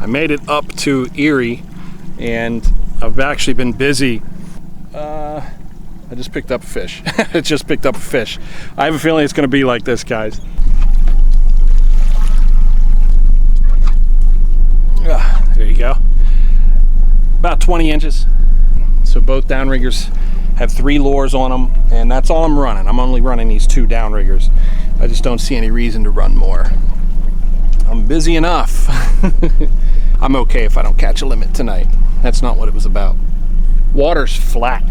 made it up to Erie, and I've actually been busy. I just picked up a fish. I just picked up a fish. I have a feeling it's gonna be like this, guys. There you go. About 20 inches. So both downriggers have 3 lures on them, and that's all I'm running. I'm only running these 2 downriggers. I just don't see any reason to run more. I'm busy enough. I'm okay if I don't catch a limit tonight. That's not what it was about. Water's flat.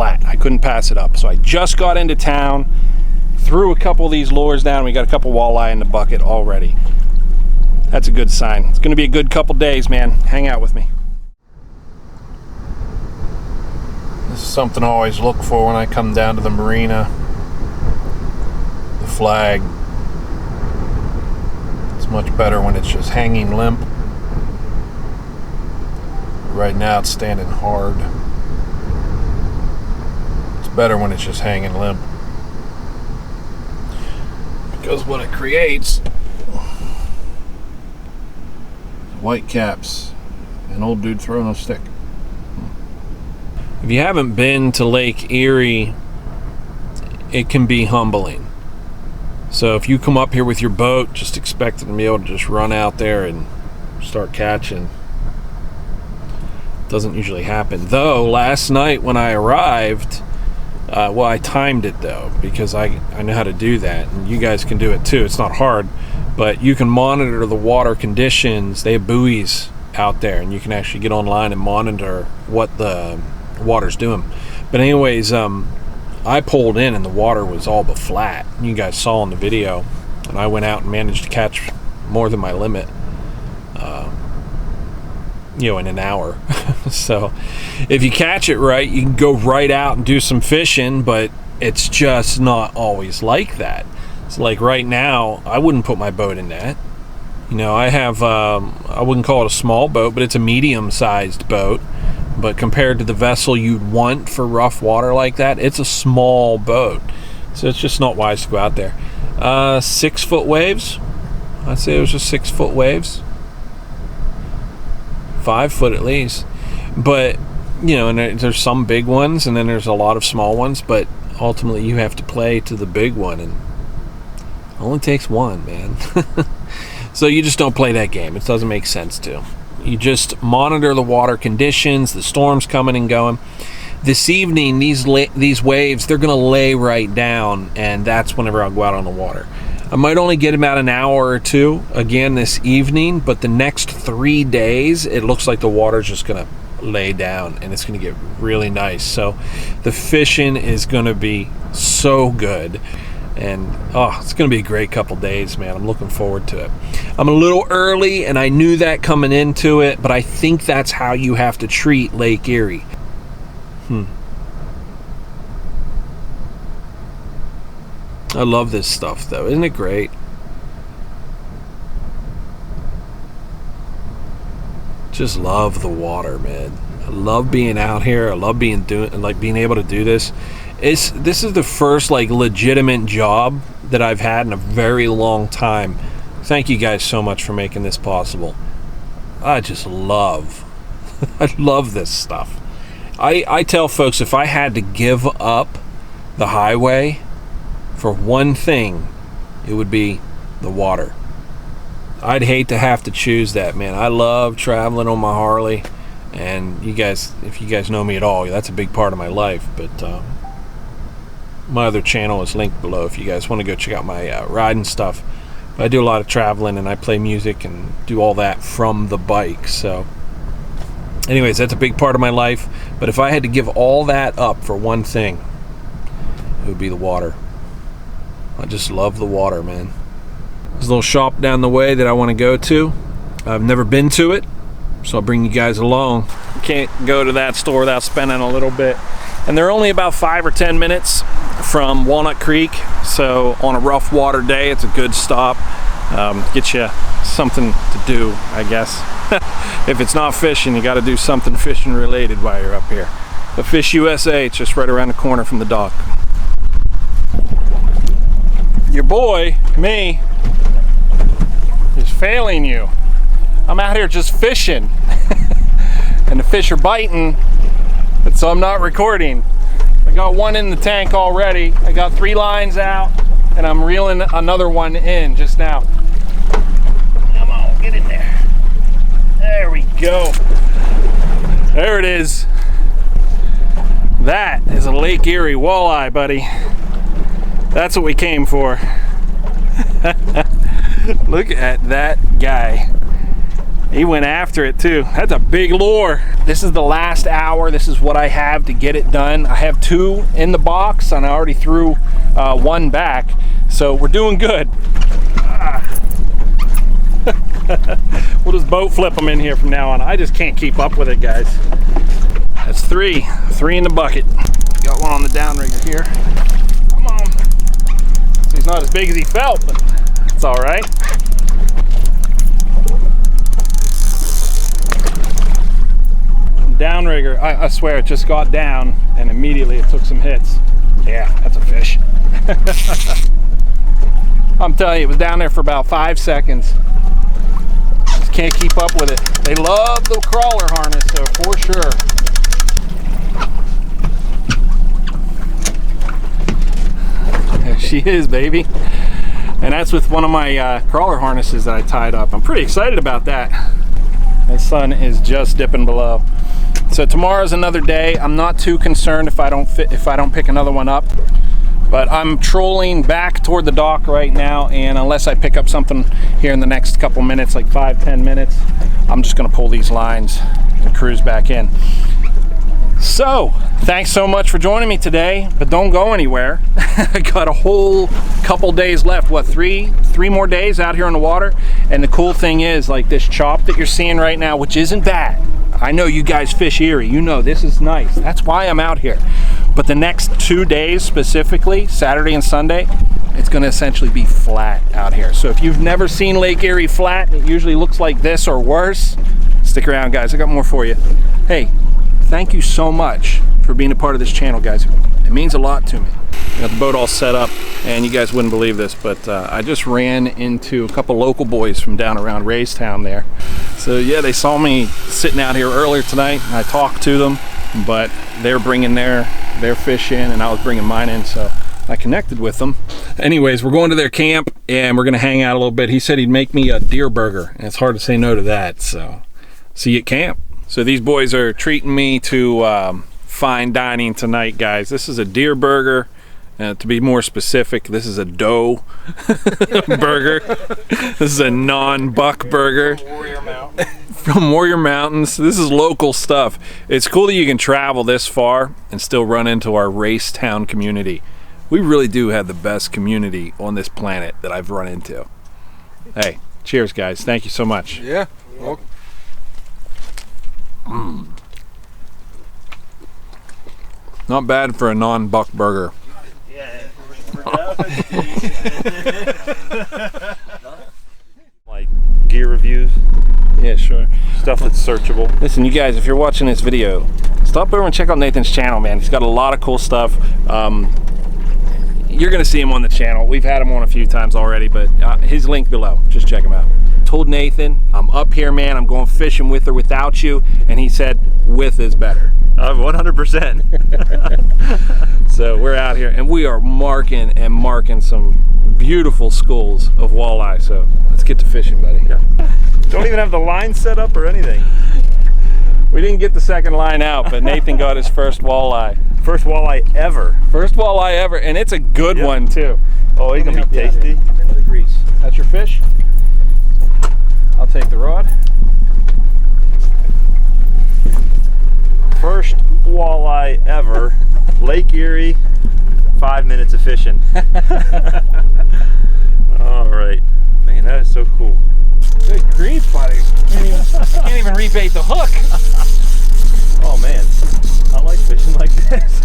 I couldn't pass it up. So I just got into town, threw a couple of these lures down. We got a couple walleye in the bucket already. That's a good sign. It's gonna be a good couple days, man. Hang out with me. This is something I always look for when I come down to the marina. The flag. It's much better when it's just hanging limp. Right now it's standing hard. It's better when it's just hanging limp. Because what it creates, white caps, an old dude throwing a stick. If you haven't been to Lake Erie, it can be humbling. So if you come up here with your boat, just expecting to be able to just run out there and start catching, doesn't usually happen. Though last night when I arrived, well, I timed it though, because I know how to do that, and you guys can do it too. It's not hard, but you can monitor the water conditions. They have buoys out there, and you can actually get online and monitor what the water's doing. But anyways, I pulled in and the water was all but flat. You guys saw in the video, and I went out and managed to catch more than my limit, in an hour. So if you catch it right, you can go right out and do some fishing, but it's just not always like that. So like right now, I wouldn't put my boat in that. I have, I wouldn't call it a small boat, but it's a medium-sized boat. But compared to the vessel you'd want for rough water like that, it's a small boat. So it's just not wise to go out there. 6-foot waves. I'd say it was just 6-foot waves. 5 foot at least. But, and there's some big ones, and then there's a lot of small ones. But ultimately, you have to play to the big one, and it only takes one, man. So you just don't play that game. It doesn't make sense to. You just monitor the water conditions, the storms coming and going. This evening, these waves, they're going to lay right down, and that's whenever I'll go out on the water. I might only get about an hour or two again this evening, but the next 3 days, it looks like the water's just going to lay down, and it's going to get really nice. So the fishing is going to be so good. And it's going to be a great couple days, man. I'm looking forward to it. I'm a little early, and I knew that coming into it, but I think that's how you have to treat Lake Erie. I love this stuff, though. Isn't it great? Just love the water, man. I love being out here. I love being able to do this. This is the first legitimate job that I've had in a very long time. Thank you guys so much for making this possible. I just love I love this stuff. I tell folks, if I had to give up the highway for one thing, it would be the water. I'd hate to have to choose that, man. I love traveling on my Harley, and if you guys know me at all, that's a big part of my life. But my other channel is linked below if you guys want to go check out my riding stuff. But I do a lot of traveling, and I play music and do all that from the bike. So anyways, that's a big part of my life. But if I had to give all that up for one thing, it would be the water. I just love the water, man. There's a little shop down the way that I want to go to. I've never been to it, so I'll bring you guys along. Can't go to that store without spending a little bit. And they're only about 5 or 10 minutes from Walnut Creek, so on a rough water day, it's a good stop. Get you something to do, I guess. If it's not fishing, you got to do something fishing related while you're up here. But Fish USA, it's just right around the corner from the dock. Your boy, me, is failing you. I'm out here just fishing. And the fish are biting, and so I'm not recording. I got one in the tank already. I got 3 lines out, and I'm reeling another one in just now. Come on, get in there. There we go. There it is. That is a Lake Erie walleye, buddy. That's what we came for. Look at that guy. He went after it too. That's a big lure. This is the last hour. This is what I have to get it done. I have 2 in the box, and I already threw 1 back. So we're doing good. We'll just boat flip them in here from now on. I just can't keep up with it, guys. That's 3 in the bucket. Got one on the downrigger here. Come on. So he's not as big as he felt, but it's all right. Downrigger, I swear it just got down and immediately it took some hits. Yeah, that's a fish. I'm telling you, it was down there for about 5 seconds. Just can't keep up with it. They love the crawler harness, so for sure. There she is, baby. And that's with one of my crawler harnesses that I tied up. I'm pretty excited about that. The sun is just dipping below. So tomorrow's another day. I'm not too concerned if I don't pick another one up. But I'm trolling back toward the dock right now, and unless I pick up something here in the next couple minutes, like 5-10 minutes, I'm just gonna pull these lines and cruise back in. So, thanks so much for joining me today, but don't go anywhere. I got a whole couple days left. What, three more days out here on the water? And the cool thing is, like this chop that you're seeing right now, which isn't bad. I know you guys fish Erie, you know this is nice. That's why I'm out here. But the next 2 days specifically, Saturday and Sunday, it's gonna essentially be flat out here. So if you've never seen Lake Erie flat, it usually looks like this or worse, stick around, guys, I got more for you. Hey, thank you so much for being a part of this channel, guys. It means a lot to me. I got the boat all set up, and you guys wouldn't believe this, but I just ran into a couple local boys from down around Lewistown there. So yeah, they saw me sitting out here earlier tonight, and I talked to them, but they're bringing their fish in, and I was bringing mine in, so I connected with them. Anyways, we're going to their camp, and we're gonna hang out a little bit. He said he'd make me a deer burger, and it's hard to say no to that, so see you at camp. So these boys are treating me to fine dining tonight, guys. This is a deer burger. To be more specific, this is a doe burger. This is a non-buck burger. From Warrior Mountains. This is local stuff. It's cool that you can travel this far and still run into our Lewistown community. We really do have the best community on this planet that I've run into. Hey, cheers, guys. Thank you so much. Yeah. Well, not bad for a non-buck burger. Like gear reviews, Yeah, sure. stuff that's searchable. Listen, you guys, if you're watching this video, stop over and check out Nathan's channel, man. He's got a lot of cool stuff. You're gonna see him on the channel. We've had him on a few times already, but his link below. Just check him out. Told Nathan, I'm up here, man. I'm going fishing with or without you, and he said, with is better. 100%. So we're out here, and we are marking some beautiful schools of walleye. So let's get to fishing, buddy. Yeah. Don't even have the line set up or anything. We didn't get the second line out, but Nathan got his first walleye. First walleye ever. First walleye ever, and it's a good one too. Oh, he's gonna be tasty. Into the grease. That's your fish. I'll take the rod. First walleye ever. Lake Erie, 5 minutes of fishing. All right. Man, that is so cool. Good grief, buddy. Can't even rebait the hook. Oh man, I like fishing like this.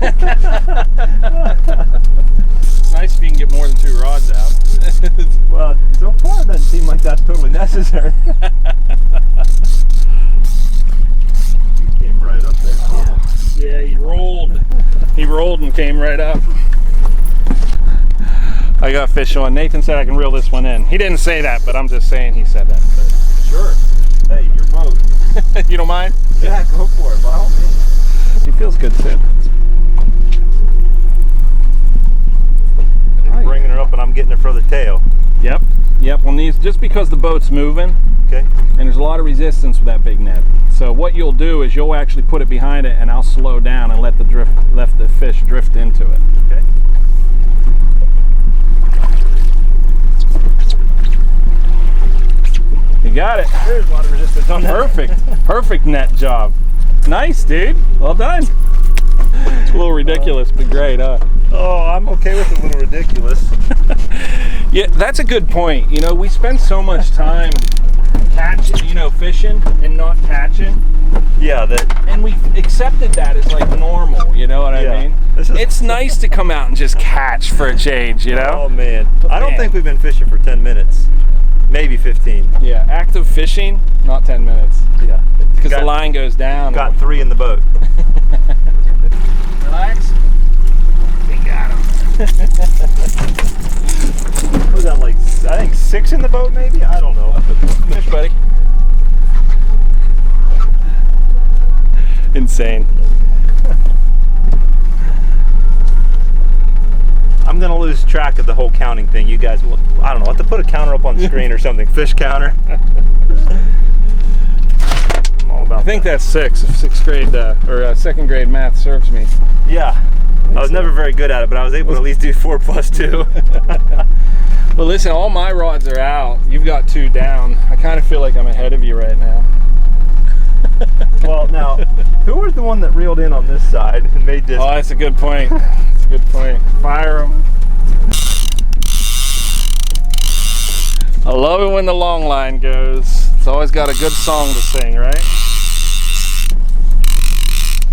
It's nice if you can get more than 2 rods out. Well, so far it doesn't seem like that's totally necessary. Came right up there. Yeah, he rolled. He rolled and came right up. I got fish on. Nathan said I can reel this one in. He didn't say that, but I'm just saying he said that. Sure. Hey, you don't mind? Yeah, go for it, by all means. He feels good too. You're bringing her up and I'm getting her for the tail. Yep. Yep. On these, just because the boat's moving, okay, and there's a lot of resistance with that big net. So what you'll do is you'll actually put it behind it, and I'll slow down and let the fish drift into it. Okay. You got it. There's a lot of resistance on that. Perfect. Perfect net job. Nice, dude. Well done. It's a little ridiculous, but great, huh? Oh, I'm okay with a little ridiculous. Yeah, that's a good point. You know, we spend so much time catching, you know, fishing and not catching. Yeah, and we've accepted that as like normal, you know what I mean? It's nice to come out and just catch for a change, you know? Oh man. I don't think we've been fishing for 10 minutes. Maybe 15. Yeah, active fishing, not 10 minutes. Yeah. Because the line goes down. Got 3 in the boat. Relax. We got him. What was that, like, I think 6 in the boat maybe? I don't know. Fish, buddy. Insane. I'm gonna lose track of the whole counting thing. You guys will, I don't know, I'll have to put a counter up on the screen or something. Fish counter. I'm all about I think that's 6. 6th grade or 2nd grade math serves me. Yeah. I was never very good at it, but I was able to at least do 4 + 2. Well, listen, all my rods are out. You've got 2 down. I kind of feel like I'm ahead of you right now. Well, now, who was the one that reeled in on this side and made this? Oh, that's a good point. That's a good point. Fire them. I love it when the long line goes. It's always got a good song to sing, right?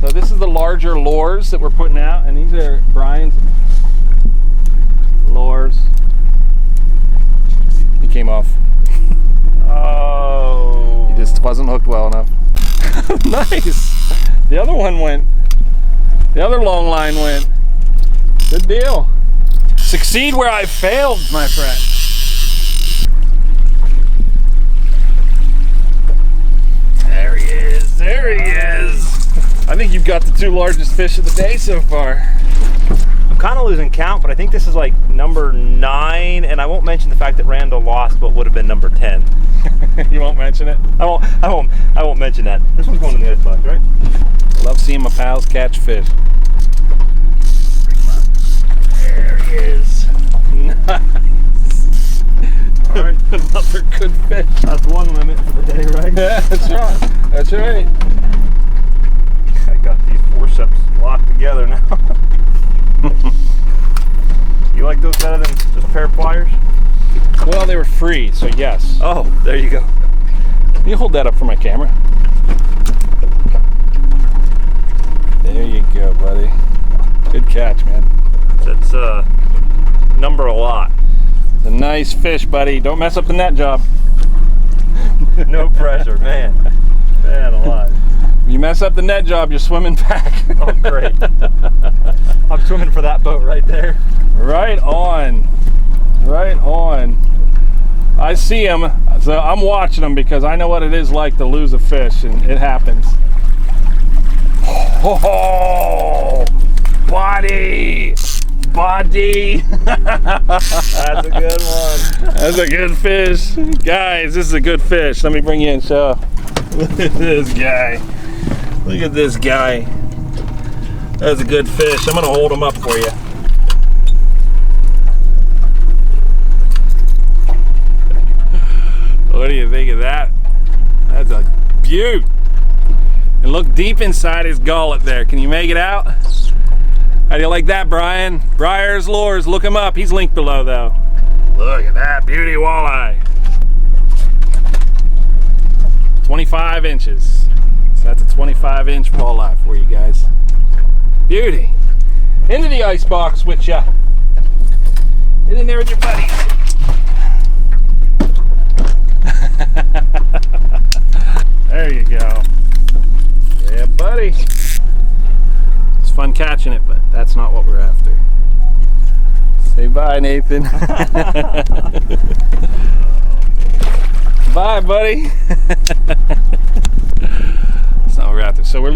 So this is the larger lures that we're putting out, and these are Brian's lures. He came off. Oh. He just wasn't hooked well enough. Nice. The other one went. The other long line went. Good deal. Succeed where I failed, my friend. There he is. There he is. I think you've got the 2 largest fish of the day so far. I'm kind of losing count, but I think this is like number 9, and I won't mention the fact that Randall lost what would have been number 10. You won't mention it? I won't mention that. This one's going in the icebox, right? Love seeing my pals catch fish. There he is. Nice. All right, another good fish. That's one limit for the day, right? Yeah, that's right. That's right. I got these forceps locked together now. You like those better than just a pair of pliers? Well, they were free, so yes. Oh, there you go. Can you hold that up for my camera? There you go, buddy. Good catch, man. That's number a lot. It's a nice fish, buddy. Don't mess up the net job. No pressure, man. Man alive. You mess up the net job, you're swimming back. Oh, great. I'm swimming for that boat right there. Right on. Right on. I see him, so I'm watching him because I know what it is like to lose a fish, and it happens. Oh, body. Body. That's a good one. That's a good fish. Guys, this is a good fish. Let me bring you in, show. Look at this guy. Look at this guy. That's a good fish. I'm going to hold him up for you. What do you think of that? That's a beaut. And look deep inside his gullet there. Can you make it out? How do you like that, Brian? Briar's Lures, look him up. He's linked below, though. Look at that beauty walleye. 25 inches. So that's a 25-inch walleye for you guys. Beauty. Into the ice box with ya. Get in there with your buddies. There you go. Yeah, buddy. It's fun catching it, but that's not what we're after. Say bye, Nathan. Bye, buddy.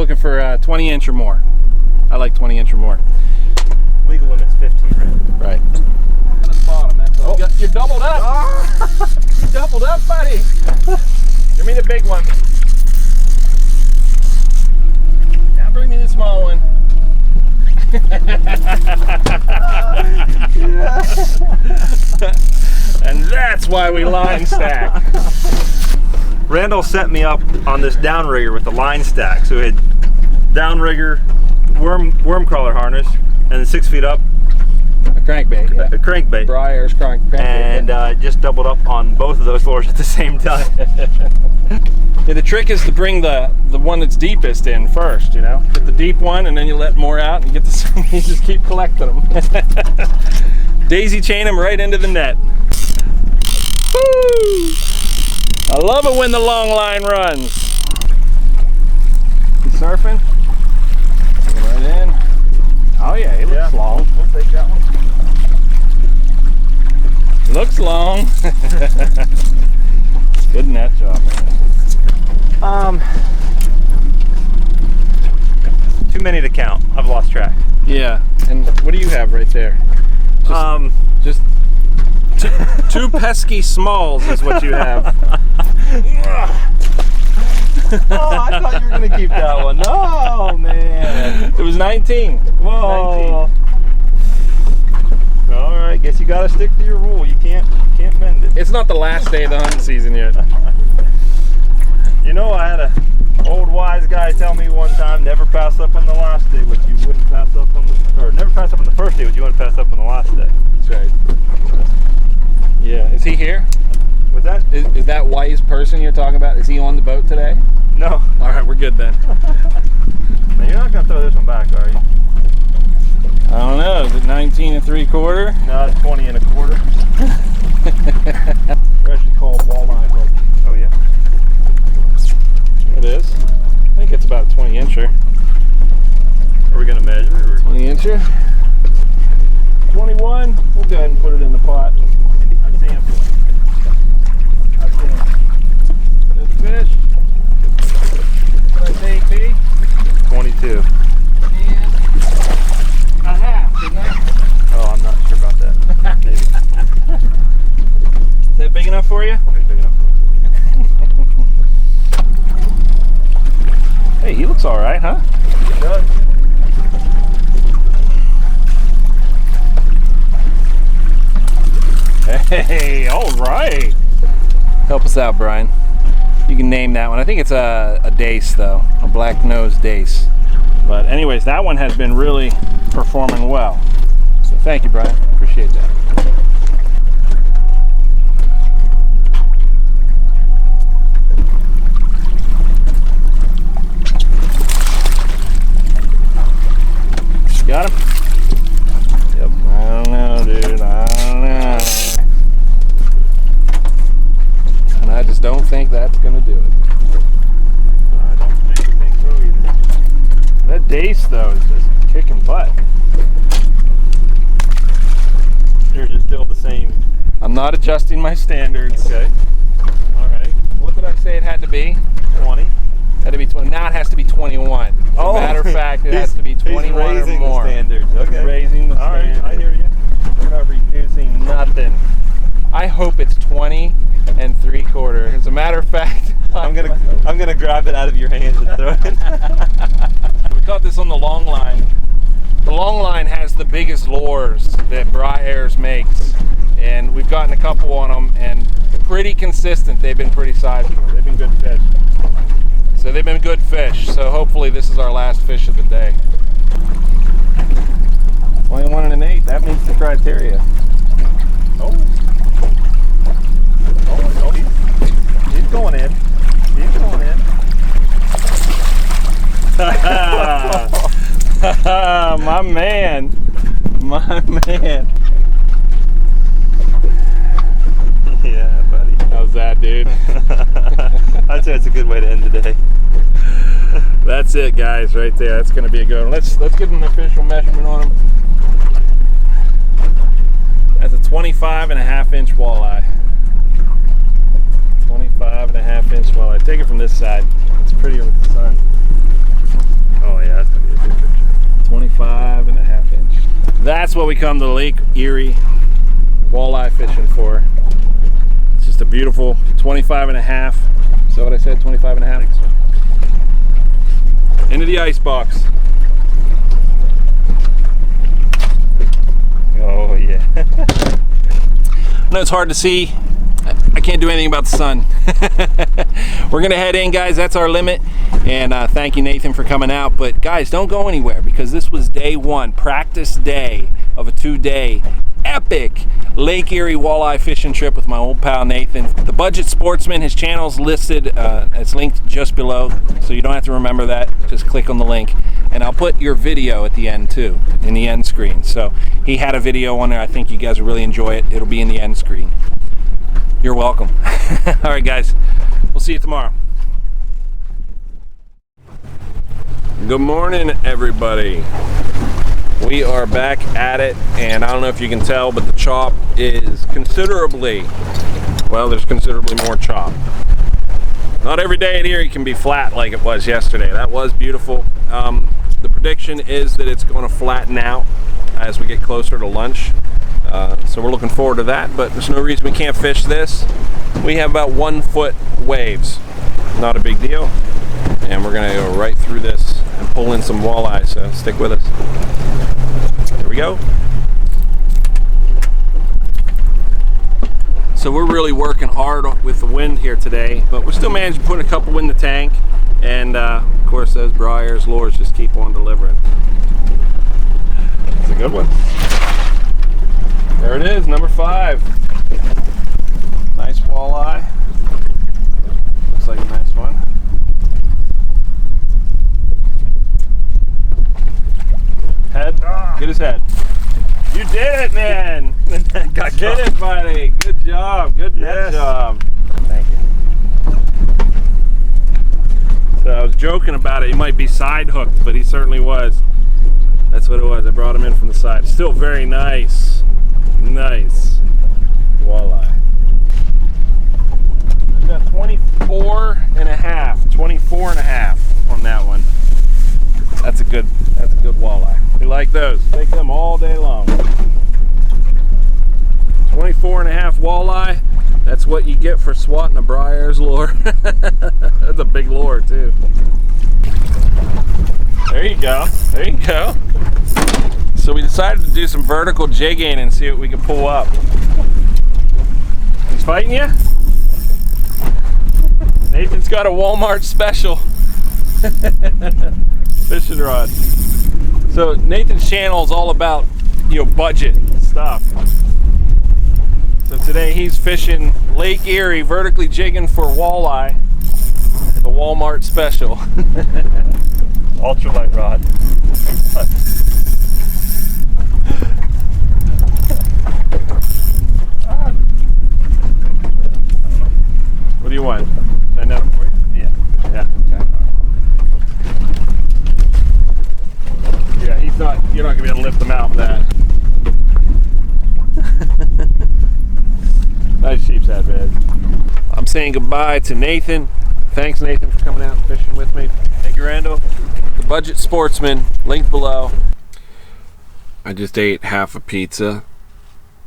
looking for 20 inch or more. I like 20 inch or more. Legal limit's 15, right? Right. Down at the bottom. That's all. You're doubled up. Oh. You doubled up, buddy. Give me the big one. Now bring me the small one. And that's why we line stack. Randall set me up on this downrigger with the line stack. So we had downrigger, worm crawler harness, and then 6 feet up, A crankbait. Yeah. a crankbait. Ayers crankbait. And just doubled up on both of those lures at the same time. Yeah, the trick is to bring the one that's deepest in first, you know? Get the deep one and then you let more out and you get the you just keep collecting them. Daisy chain them right into the net. Woo! I love it when the long line runs. You surfing? Right in. Oh yeah, he looks long. We'll take that one. Looks long. Good net job, man. Too many to count. I've lost track. Yeah. And what do you have right there? Just two pesky smalls is what you have. Oh, I thought you were gonna keep that one. Oh man. It was 19. Whoa. 19. All right. Guess you gotta stick to your rule. You can't bend it. It's not the last day of the hunting season yet. You know, I had a old wise guy tell me one time, never pass up on the last day what you wouldn't pass up on or never pass up on the first day what you wouldn't pass up on the last day. That's right. Yeah. Is he here? What's that? Is that wise person you're talking about? Is he on the boat today? No. All right, we're good then. Now, you're not gonna throw this one back, are you? I don't know. Is it 19 3/4? No, it's 20 1/4. They're actually called walleye hook. Oh yeah. It is. I think it's about a 20 incher. Are we gonna measure? Or? 20 incher. 21. We'll go ahead and put it in the pot. I see him. I see him. Good fish. What did I say, B? 22. And a half, didn't I? Oh, I'm not sure about that. Maybe. Is that big enough for you? Maybe big enough for me. Hey, he looks all right, huh? It does. Hey, all right. Help us out, Brian. You can name that one. I think it's a dace, though, a black-nosed dace. But anyways, that one has been really performing well. So thank you, Brian. Appreciate that. Got him? Yep. I don't know, dude. I don't know. And I just don't think that's going to do it. I don't think so either. That dace, though, is just kicking butt. Yours is still the same. I'm not adjusting my standards. Okay. All right. What did I say it had to be? 20. Had to be 20. Now it has to be 21. As a matter of fact, it has to be 21 or raising more. the standards. Okay. Raising the standards. All right, I hear you. We're not reducing nothing. I hope it's 20 3/4. As a matter of fact, I'm gonna grab it out of your hands and throw it. we caught this on the long line. The long line has the biggest lures that Ayers makes, and we've gotten a couple on them, and pretty consistent. They've been pretty sizable. They've been good fish. So they've been good fish. So hopefully this is our last fish of the day. 21 and 8. That meets the criteria. Oh, he's going in. He's going in. My man. My man. Yeah, buddy. How's that, dude? I'd say it's a good way to end the day. That's it, guys, right there. That's going to be a good one. Let's get an official measurement on him. That's a 25.5-inch walleye. 25.5-inch walleye. Take it from this side. It's prettier with the sun. 25.5 inch. That's what we come to Lake Erie walleye fishing for. It's just a beautiful 25.5. Is that what I said? 25.5? Into the ice box. Oh yeah. I know it's hard to see. I can't do anything about the sun. We're gonna head in, guys. That's our limit. And thank you, Nathan, for coming out. But guys, don't go anywhere, because this was day one, practice day of a 2-day epic Lake Erie walleye fishing trip with my old pal Nathan. The Budget Sportsman, his channel's listed. It's linked just below, so you don't have to remember that. Just click on the link. And I'll put your video at the end too, in the end screen. So he had a video on there. I think you guys will really enjoy it. It'll be in the end screen. You're welcome. All right, guys. We'll see you tomorrow. Good morning, everybody. We are back at it, and I don't know if you can tell, but the chop is considerably, well, there's considerably more chop. Not every day at Erie can be flat like it was yesterday. That was beautiful. The prediction is that it's going to flatten out as we get closer to lunch. So we're looking forward to that, but there's no reason we can't fish this. We have about 1 foot waves. Not a big deal. And we're gonna go right through this and pull in some walleye, so stick with us. Here we go. So we're really working hard with the wind here today, but we're still managing to put a couple in the tank. And of course, those Ayers lures just keep on delivering. It's a good one. There it is, number 5. Nice walleye. Looks like a nice one. Head? Get his head. You did it, man! Got Get it, buddy. Good job. Good net job. Thank you. So I was joking about it. He might be side hooked, but he certainly was. That's what it was. I brought him in from the side. Still very nice. Nice walleye. We got 24.5. 24.5 on that one. That's a good walleye. We like those. Take them all day long. 24.5 walleye. That's what you get for swatting a Ayers lure. That's a big lure too. There you go. There you go. So we decided to do some vertical jigging and see what we could pull up. He's fighting you? Nathan's got a Walmart special fishing rod. So Nathan's channel is all about, budget stuff. So today he's fishing Lake Erie, vertically jigging for walleye, the Walmart special. Ultralight rod. What do you want? Should I net them for you? Yeah. Yeah. Okay. Yeah, you're not gonna be able to lift them out with that. Nice sheep's head, man. I'm saying goodbye to Nathan. Thanks, Nathan, for coming out and fishing with me. Thank you, Randall. The Budget Sportsman, linked below. I just ate half a pizza,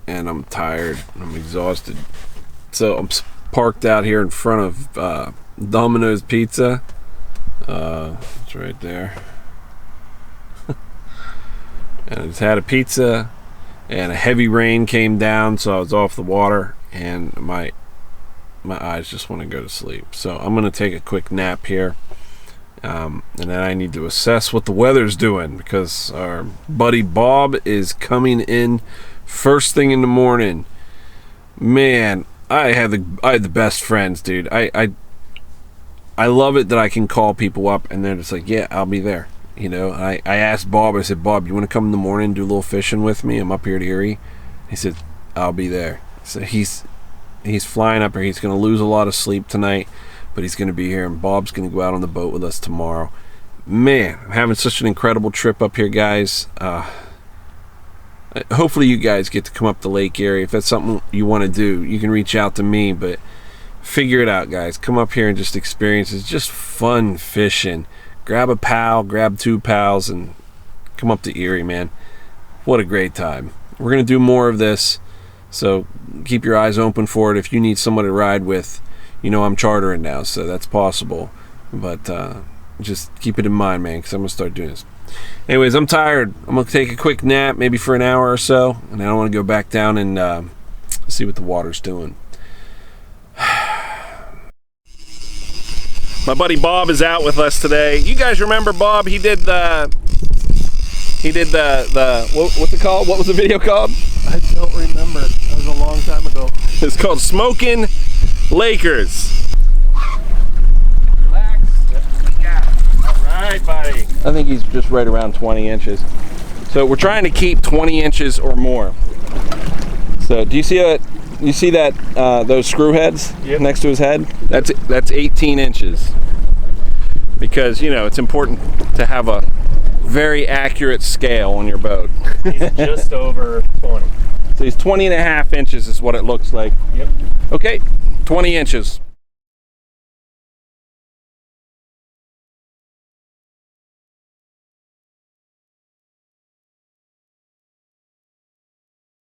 and I'm tired. I'm exhausted. So I'm parked out here in front of Domino's Pizza. It's right there. And I just had a pizza, and a heavy rain came down, so I was off the water, and my eyes just want to go to sleep. So I'm gonna take a quick nap here, and then I need to assess what the weather's doing, because our buddy Bob is coming in first thing in the morning. Man, I had the best friends, dude. I love it that I can call people up and they're just like, yeah, I'll be there. I asked Bob, I said, Bob, you want to come in the morning and do a little fishing with me? I'm up here at Erie. He said, I'll be there. So he's flying up here. He's going to lose a lot of sleep tonight, but he's going to be here, and Bob's going to go out on the boat with us tomorrow. Man, I'm having such an incredible trip up here, guys. Hopefully you guys get to come up to Lake Erie. If that's something you want to do, you can reach out to me, but figure it out, guys. Come up here and just experience it. It's just fun fishing. Grab a pal, grab 2 pals, and come up to Erie, man. What a great time. We're going to do more of this, so keep your eyes open for it. If you need someone to ride with, you know I'm chartering now, so that's possible. But just keep it in mind, man, because I'm going to start doing this. Anyways, I'm tired. I'm going to take a quick nap, maybe for an hour or so, and I want to go back down and see what the water's doing. My buddy Bob is out with us today. You guys remember Bob? He did the what's it called? What was the video called? I don't remember. That was a long time ago. It's called Smoking Lakers. Relax. Yeah. All right, buddy. I think he's just right around 20 inches. So we're trying to keep 20 inches or more. So do you see it? You see that those screw heads next to his head? That's 18 inches. Because, you know, it's important to have a very accurate scale on your boat. He's just over 20. So he's 20 and a half inches is what it looks like. Yep. Okay, 20 inches.